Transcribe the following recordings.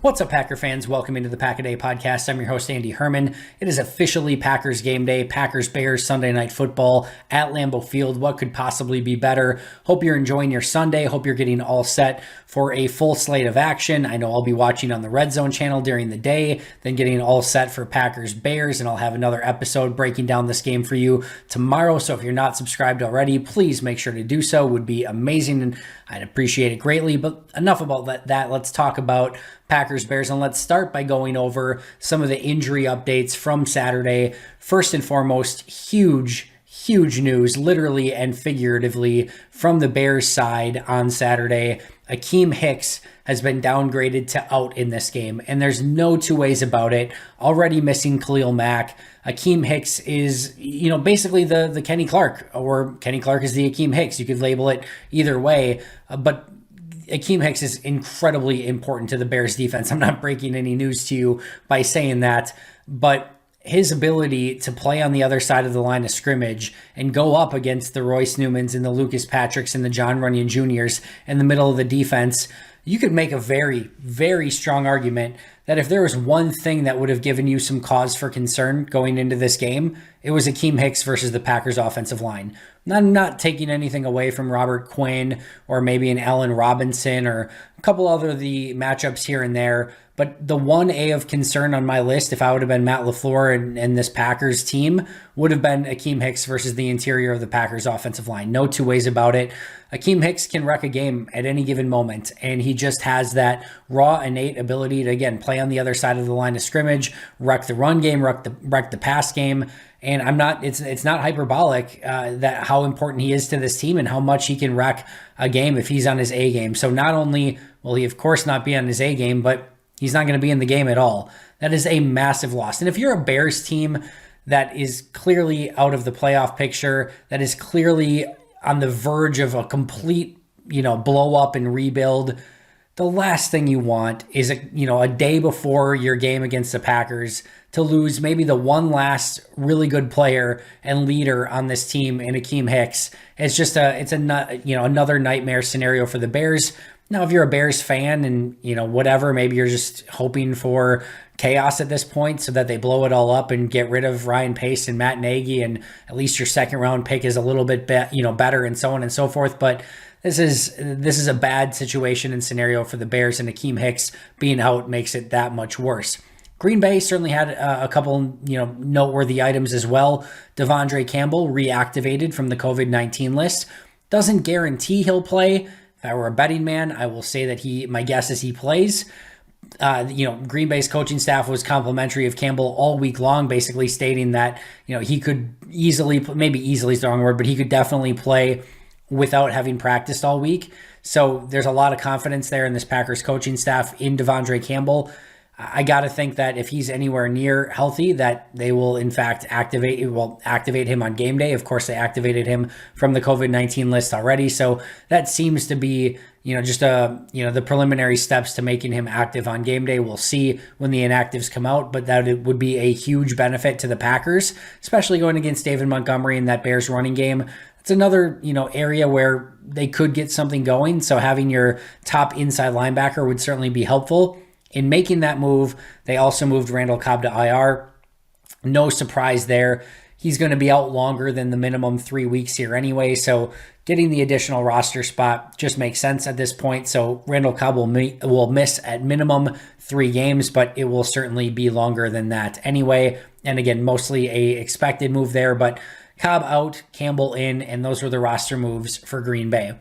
What's up, Packer fans? Welcome into the Pack a Day podcast. I'm your host, Andy Herman. It is officially Packers game day, Packers-Bears Sunday Night Football at Lambeau Field. What could possibly be better? Hope you're enjoying your Sunday. Hope you're getting all set for a full slate of action. I know I'll be watching on the Red Zone channel during the day, then getting all set for Packers-Bears, and I'll have another episode breaking down this game for you tomorrow. So if you're not subscribed already, please make sure to do so. It would be amazing, and I'd appreciate it greatly. But enough about that. Let's talk about Packers-Bears, and let's start by going over some of the injury updates from Saturday. First and foremost, huge news, literally and figuratively, from the Bears side on Saturday. Akeem Hicks has been downgraded to out in this game, and there's no two ways about it. Already missing Khalil Mack. Akeem Hicks is, basically the Kenny Clark, or Kenny Clark is the Akeem Hicks. You could label it either way, but Akeem Hicks is incredibly important to the Bears defense. I'm not breaking any news to you by saying that, but his ability to play on the other side of the line of scrimmage and go up against the Royce Newmans and the Lucas Patricks and the John Runyon Jr.'s in the middle of the defense, you could make a very, very strong argument that if there was one thing that would have given you some cause for concern going into this game, it was Akeem Hicks versus the Packers offensive line. I'm not taking anything away from Robert Quinn or maybe an Allen Robinson or a couple other of the matchups here and there, but the 1A of concern on my list, if I would have been Matt LaFleur and this Packers team, would have been Akeem Hicks versus the interior of the Packers offensive line. No two ways about it. Akeem Hicks can wreck a game at any given moment, and he just has that raw, innate ability to, again, play on the other side of the line of scrimmage, wreck the run game, wreck the pass game. And it's not hyperbolic that how important he is to this team and how much he can wreck a game if he's on his A game. So not only will he, of course, not be on his A game, but he's not going to be in the game at all. That is a massive loss. And if you're a Bears team that is clearly out of the playoff picture, that is clearly on the verge of a complete, blow up and rebuild, the last thing you want is a day before your game against the Packers to lose maybe the one last really good player and leader on this team in Akeem Hicks. It's another nightmare scenario for the Bears. Now, if you're a Bears fan and, whatever, maybe you're just hoping for chaos at this point so that they blow it all up and get rid of Ryan Pace and Matt Nagy, and at least your second round pick is a little bit better, and so on and so forth. But this is a bad situation and scenario for the Bears, and Akeem Hicks being out makes it that much worse. Green Bay certainly had a couple, noteworthy items as well. Devondre Campbell reactivated from the COVID-19 list. Doesn't guarantee he'll play. If I were a betting man, I will say that my guess is he plays. Green Bay's coaching staff was complimentary of Campbell all week long, basically stating that, he could easily, maybe easily is the wrong word, but he could definitely play without having practiced all week. So there's a lot of confidence there in this Packers coaching staff in Devondre Campbell. I got to think that if he's anywhere near healthy, that they will in fact activate him on game day. Of course, they activated him from the COVID-19 list already. So that seems to be, just the preliminary steps to making him active on game day. We'll see when the inactives come out, but that it would be a huge benefit to the Packers, especially going against David Montgomery in that Bears running game. It's another, area where they could get something going. So having your top inside linebacker would certainly be helpful. In making that move, they also moved Randall Cobb to IR. No surprise there. He's going to be out longer than the minimum 3 weeks here anyway, so getting the additional roster spot just makes sense at this point. So Randall Cobb will miss at minimum 3 games, but it will certainly be longer than that anyway. And again, mostly a expected move there, but Cobb out, Campbell in, and those were the roster moves for Green Bay.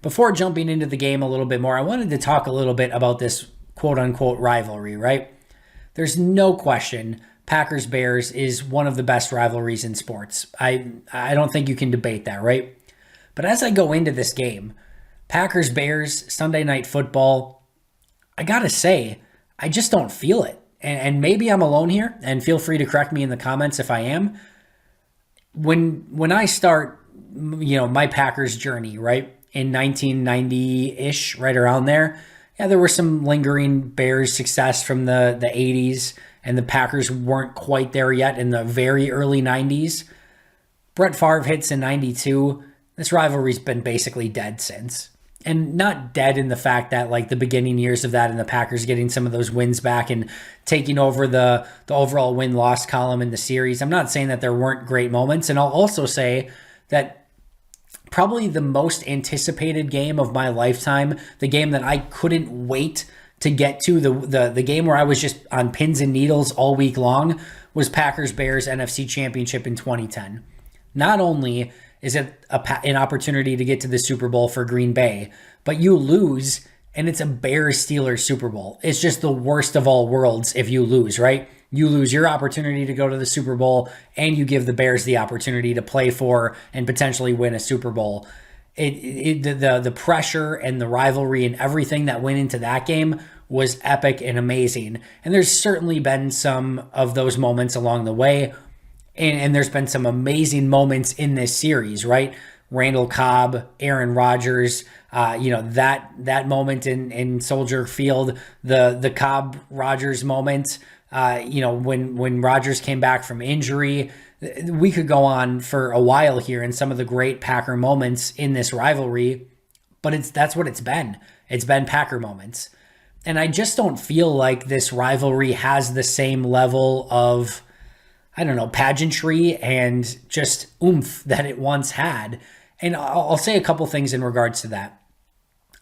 Before jumping into the game a little bit more, I wanted to talk a little bit about this quote-unquote rivalry, right? There's no question Packers-Bears is one of the best rivalries in sports. I don't think you can debate that, right? But as I go into this game, Packers-Bears, Sunday Night Football, I gotta say, I just don't feel it. And maybe I'm alone here, and feel free to correct me in the comments if I am. When I start, my Packers journey, right, in 1990-ish, right around there, yeah, there was some lingering Bears success from the 80s, and the Packers weren't quite there yet in the very early 90s. Brett Favre hits in 92. This rivalry's been basically dead since. and not dead in the fact that like the beginning years of that and the Packers getting some of those wins back and taking over the overall win-loss column in the series. I'm not saying that there weren't great moments. And I'll also say that probably the most anticipated game of my lifetime, the game that I couldn't wait to get to, the game where I was just on pins and needles all week long, was Packers-Bears NFC Championship in 2010. Not only is it an opportunity to get to the Super Bowl for Green Bay, but you lose and it's a Bears-Steelers Super Bowl. It's just the worst of all worlds if you lose, right? You lose your opportunity to go to the Super Bowl and you give the Bears the opportunity to play for and potentially win a Super Bowl. The pressure and the rivalry and everything that went into that game was epic and amazing. And there's certainly been some of those moments along the way. And there's been some amazing moments in this series, right? Randall Cobb, Aaron Rodgers, that moment in Soldier Field, the Cobb Rodgers moment, when Rodgers came back from injury. We could go on for a while here in some of the great Packer moments in this rivalry, but that's what it's been. It's been Packer moments. And I just don't feel like this rivalry has the same level of, pageantry and just oomph that it once had. And I'll say a couple things in regards to that.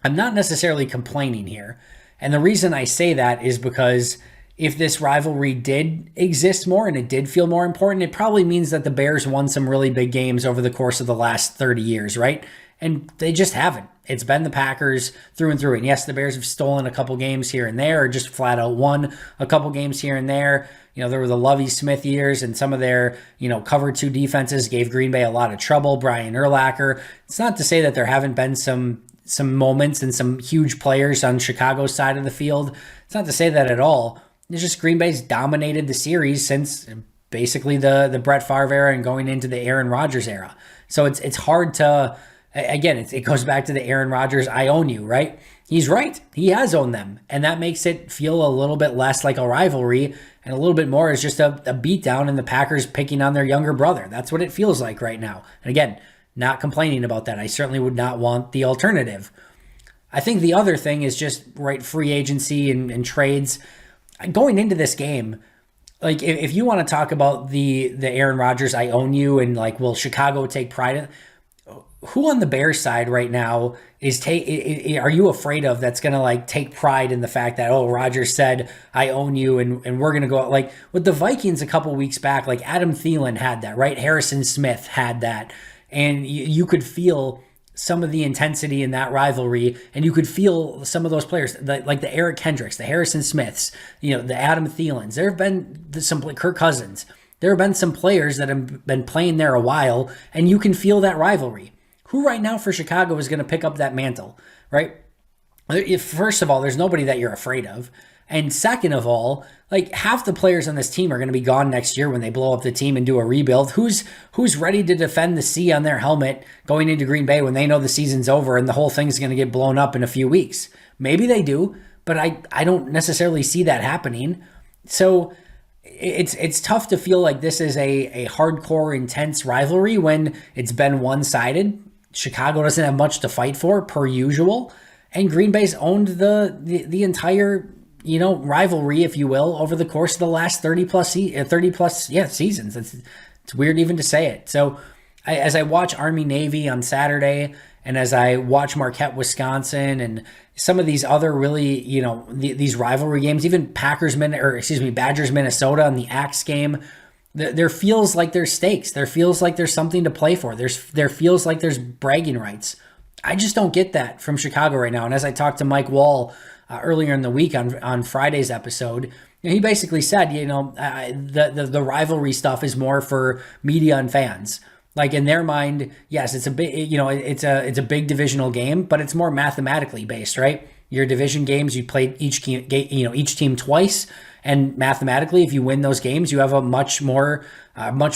I'm not necessarily complaining here. And the reason I say that is because if this rivalry did exist more and it did feel more important, it probably means that the Bears won some really big games over the course of the last 30 years, right? And they just haven't. It's been the Packers through and through. And yes, the Bears have stolen a couple games here and there, or just flat out won a couple games here and there. There were the Lovie Smith years, and some of their, cover two defenses gave Green Bay a lot of trouble. Brian Urlacher. It's not to say that there haven't been some moments and some huge players on Chicago's side of the field. It's not to say that at all. It's just Green Bay's dominated the series since basically the Brett Favre era and going into the Aaron Rodgers era. So it's hard to, again, it goes back to the Aaron Rodgers, I own you, right? He's right. He has owned them. And that makes it feel a little bit less like a rivalry and a little bit more as just a beatdown and the Packers picking on their younger brother. That's what it feels like right now. And again, not complaining about that. I certainly would not want the alternative. I think the other thing is just free agency and trades. Going into this game, like if you want to talk about the Aaron Rodgers, I own you, and like, will Chicago take pride in? Who on the Bears side right now are you afraid of that's going to take pride in the fact that, Rodgers said, I own you, and we're going to go out? Like with the Vikings a couple weeks back, like Adam Thielen had that, right? Harrison Smith had that. And you could feel some of the intensity in that rivalry, and you could feel some of those players, like the Eric Kendricks, the Harrison Smiths, the Adam Thielens. There have been some Kirk Cousins. There have been some players that have been playing there a while, and you can feel that rivalry. Who right now for Chicago is going to pick up that mantle, right? First of all, there's nobody that you're afraid of. And second of all, half the players on this team are going to be gone next year when they blow up the team and do a rebuild. Who's ready to defend the C on their helmet going into Green Bay when they know the season's over and the whole thing's going to get blown up in a few weeks? Maybe they do, but I don't necessarily see that happening. So it's tough to feel like this is a hardcore, intense rivalry when it's been one-sided. Chicago doesn't have much to fight for, per usual, and Green Bay's owned the entire rivalry, if you will, over the course of the last 30 plus seasons. It's weird even to say it. So as I watch Army-Navy on Saturday, and as I watch Marquette, Wisconsin, and some of these other really, these rivalry games, even Badgers, Minnesota, and the Axe game, there feels like there's stakes. There feels like there's something to play for. There feels like there's bragging rights. I just don't get that from Chicago right now. And as I talked to Mike Wall earlier in the week on Friday's episode, he basically said, the rivalry stuff is more for media and fans. Like in their mind, yes, it's a big, it's a big divisional game, but it's more mathematically based, right? Your division games, you play each team twice, and mathematically, if you win those games, you have a much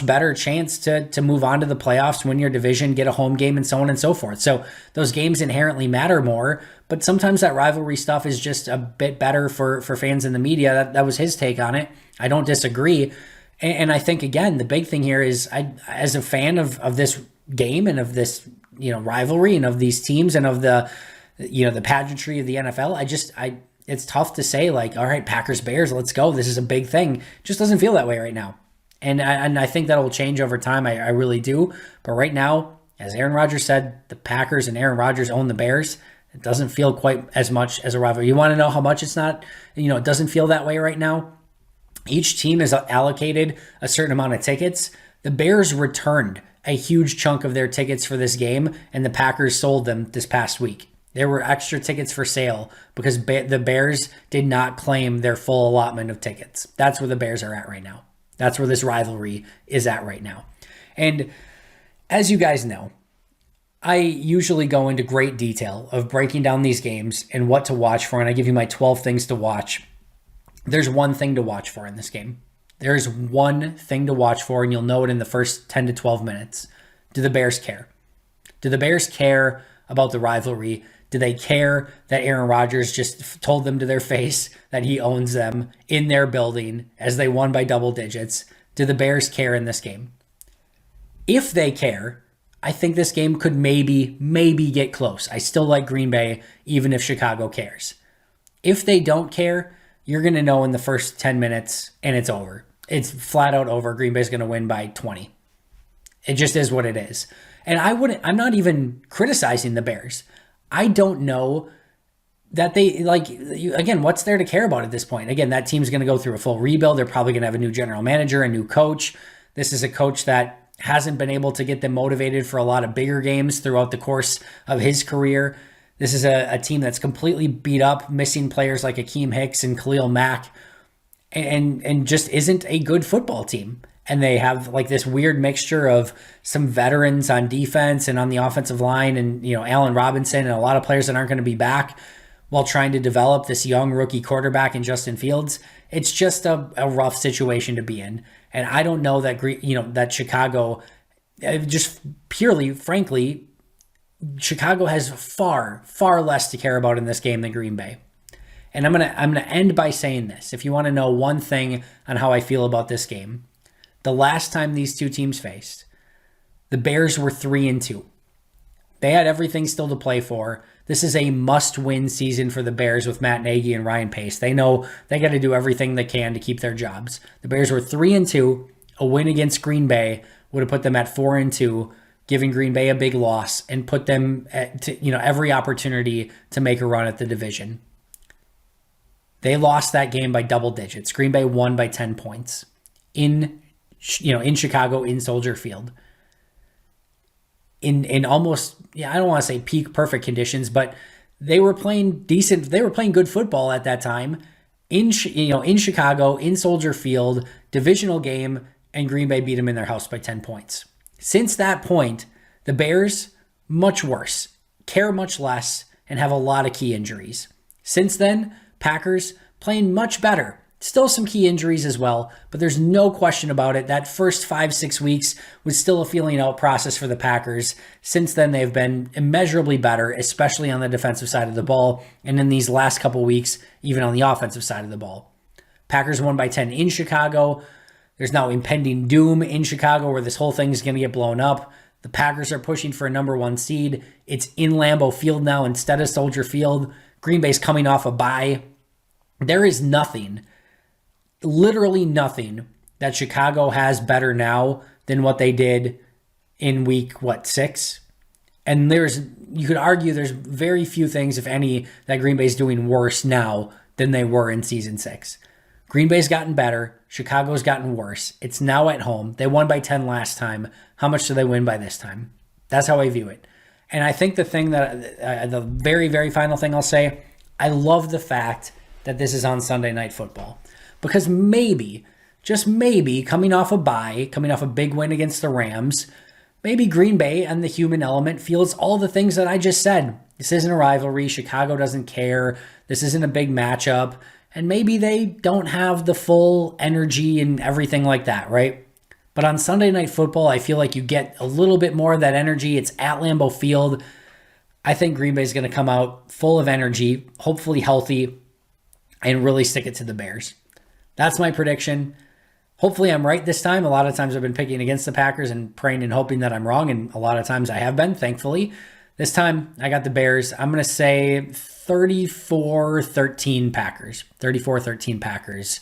better chance to move on to the playoffs, win your division, get a home game, and so on and so forth. So those games inherently matter more, but sometimes that rivalry stuff is just a bit better for fans in the media. That was his take on it. I don't disagree. And I think, again, the big thing here is, as a fan of this game and of this rivalry and of these teams and of the the pageantry of the NFL. It's tough to say like, all right, Packers Bears, let's go. This is a big thing. It just doesn't feel that way right now. And I think that will change over time. I really do. But right now, as Aaron Rodgers said, the Packers and Aaron Rodgers own the Bears. It doesn't feel quite as much as a rivalry. You want to know how much it's not? It doesn't feel that way right now. Each team is allocated a certain amount of tickets. The Bears returned a huge chunk of their tickets for this game, and the Packers sold them this past week. There were extra tickets for sale because the Bears did not claim their full allotment of tickets. That's where the Bears are at right now. That's where this rivalry is at right now. And as you guys know, I usually go into great detail of breaking down these games and what to watch for, and I give you my 12 things to watch. There's one thing to watch for in this game. There's one thing to watch for, and you'll know it in the first 10 to 12 minutes. Do the Bears care? Do the Bears care about the rivalry? Do they care that Aaron Rodgers just told them to their face that he owns them in their building as they won by double digits? Do the Bears care in this game? If they care, I think this game could maybe get close. I still like Green Bay, even if Chicago cares. If they don't care, you're going to know in the first 10 minutes and it's over. It's flat out over. Green Bay's going to win by 20. It just is what it is. And I'm not even criticizing the Bears. I don't know that again, what's there to care about at this point? Again, that team's going to go through a full rebuild. They're probably going to have a new general manager, a new coach. This is a coach that hasn't been able to get them motivated for a lot of bigger games throughout the course of his career. This is a team that's completely beat up, missing players like Akeem Hicks and Khalil Mack, and just isn't a good football team. And they have like this weird mixture of some veterans on defense and on the offensive line and, Allen Robinson and a lot of players that aren't going to be back while trying to develop this young rookie quarterback in Justin Fields. It's just a rough situation to be in. And I don't know that, that Chicago, just purely, frankly, Chicago has far, far less to care about in this game than Green Bay. And I'm gonna end by saying this. If you want to know one thing on how I feel about this game, the last time these two teams faced, the Bears were 3-2. They had everything still to play for. This is a must-win season for the Bears with Matt Nagy and Ryan Pace. They know they got to do everything they can to keep their jobs. The Bears were 3-2. A win against Green Bay would have put them at 4-2, giving Green Bay a big loss and put them at every opportunity to make a run at the division. They lost that game by double digits. Green Bay won by 10 points in Chicago, in Soldier Field. In almost, I don't want to say peak perfect conditions, but they were playing decent. They were playing good football at that time in Chicago, in Soldier Field, divisional game, and Green Bay beat them in their house by 10 points. Since that point, the Bears, much worse, care much less, and have a lot of key injuries. Since then, Packers playing much better. Still some key injuries as well, but there's no question about it. That first 5-6 weeks was still a feeling out process for the Packers. Since then, they've been immeasurably better, especially on the defensive side of the ball, and in these last couple weeks, even on the offensive side of the ball. Packers won by 10 in Chicago. There's now impending doom in Chicago where this whole thing is going to get blown up. The Packers are pushing for a number 1 seed. It's in Lambeau Field now instead of Soldier Field. Green Bay's coming off a bye. There is nothing, literally nothing, that Chicago has better now than what they did in week, 6? And you could argue there's very few things, if any, that Green Bay's doing worse now than they were in season 6. Green Bay's gotten better. Chicago's gotten worse. It's now at home. They won by 10 last time. How much do they win by this time? That's how I view it. And I think the thing that, the very, very final thing I'll say, I love the fact that this is on Sunday Night Football. Because maybe, just maybe, coming off a bye, coming off a big win against the Rams, maybe Green Bay and the human element feels all the things that I just said. This isn't a rivalry. Chicago doesn't care. This isn't a big matchup. And maybe they don't have the full energy and everything like that, right? But on Sunday Night Football, I feel like you get a little bit more of that energy. It's at Lambeau Field. I think Green Bay is going to come out full of energy, hopefully healthy, and really stick it to the Bears. That's my prediction. Hopefully I'm right this time. A lot of times I've been picking against the Packers and praying and hoping that I'm wrong, and a lot of times I have been, thankfully. This time, I got the Bears. I'm going to say 34-13 Packers. 34-13 Packers.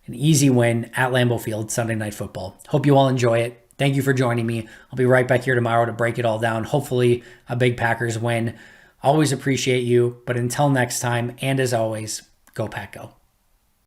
An easy win at Lambeau Field, Sunday Night Football. Hope you all enjoy it. Thank you for joining me. I'll be right back here tomorrow to break it all down. Hopefully, a big Packers win. Always appreciate you. But until next time, and as always, go Pack Go.